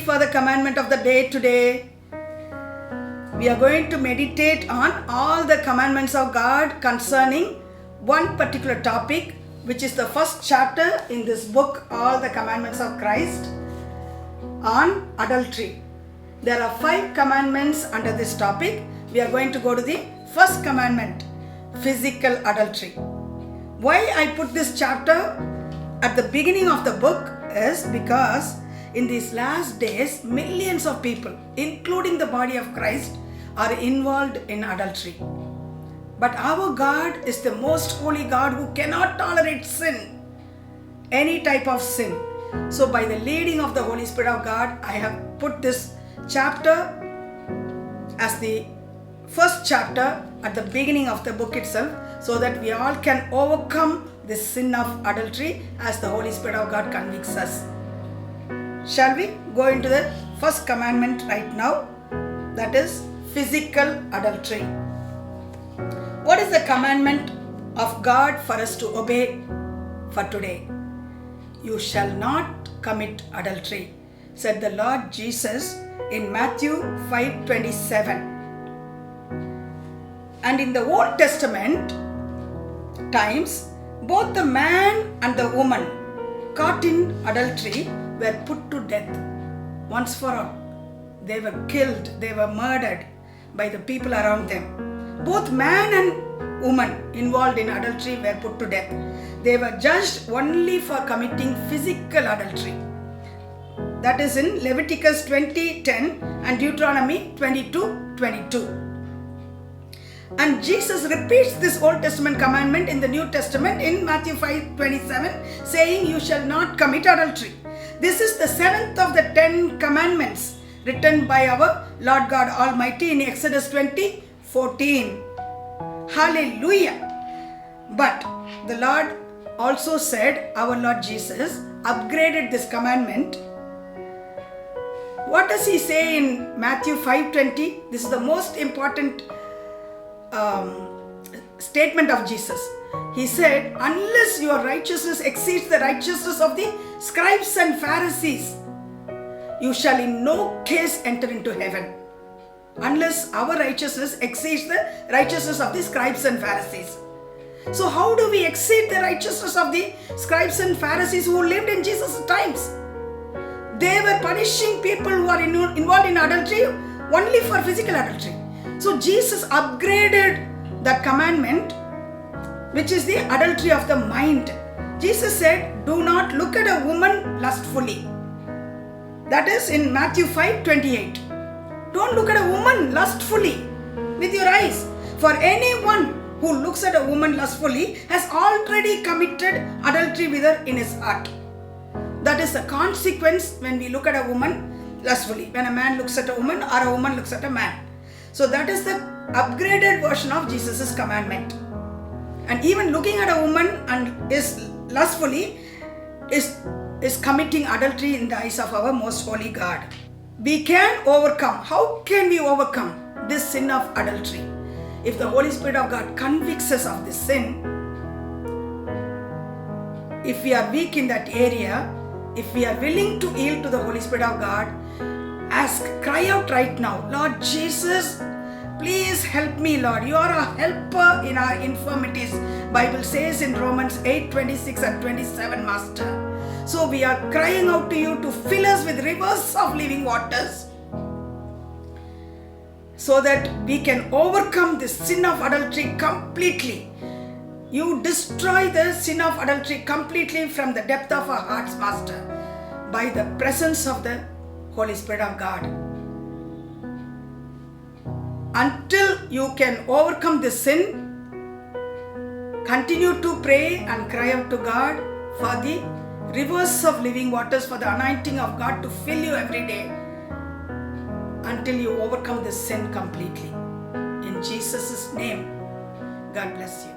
for the commandment of the day today? We are going to meditate on all the commandments of God concerning one particular topic, which is the first chapter in this book, All the Commandments of Christ, on adultery. There are 5 commandments under this topic. We are going to go to the first commandment, physical adultery. Why I put this chapter at the beginning of the book is because in these last days, millions of people, including the body of Christ, are involved in adultery. But our God is the most holy God who cannot tolerate sin, any type of sin. So by the leading of the Holy Spirit of God, I have put this chapter as the first chapter at the beginning of the book itself, so that we all can overcome the sin of adultery as the Holy Spirit of God convicts us. Shall we go into the first commandment right now? That is physical adultery. What is the commandment of God for us to obey for today? You shall not commit adultery, said the Lord Jesus in Matthew 5:27. And in the Old Testament times, both the man and the woman caught in adultery were put to death once for all. They were killed, they were murdered by the people around them. Both man and woman involved in adultery were put to death. They were judged only for committing physical adultery. That is in Leviticus 20:10 and Deuteronomy 22:22. And Jesus repeats this Old Testament commandment in the New Testament in Matthew 5:27, saying, you shall not commit adultery. This is the 7th of the 10 commandments written by our Lord God Almighty in Exodus 20:14. Hallelujah! But the Lord also said, our Lord Jesus upgraded this commandment. What does he say in Matthew 5:20? This is the most important statement of Jesus. He said, unless your righteousness exceeds the righteousness of the scribes and Pharisees, you shall in no case enter into heaven. Unless our righteousness exceeds the righteousness of the scribes and Pharisees. So how do we exceed the righteousness of the scribes and Pharisees who lived in Jesus' times? They were punishing people who are involved in adultery only for physical adultery. So Jesus upgraded that commandment, which is the adultery of the mind. Jesus said, do not look at a woman lustfully. That is in Matthew 5:28. Don't look at a woman lustfully with your eyes. For anyone who looks at a woman lustfully has already committed adultery with her in his heart. That is the consequence when we look at a woman lustfully. When a man looks at a woman or a woman looks at a man. So that is the upgraded version of Jesus' commandment. And even looking at a woman and is lustfully is committing adultery in the eyes of our most holy God. We can overcome. How can we overcome this sin of adultery? If the Holy Spirit of God convicts us of this sin, if we are weak in that area, if we are willing to yield to the Holy Spirit of God, cry out right now, Lord Jesus, please help me, Lord. You are a helper in our infirmities. Bible says in Romans 8:26 and 27, Master. So we are crying out to you to fill us with rivers of living waters, so that we can overcome the sin of adultery completely. You destroy the sin of adultery completely from the depth of our hearts, Master, by the presence of the Holy Spirit of God. Until you can overcome this sin, continue to pray and cry out to God for the rivers of living waters, for the anointing of God to fill you every day until you overcome this sin completely. In Jesus' name, God bless you.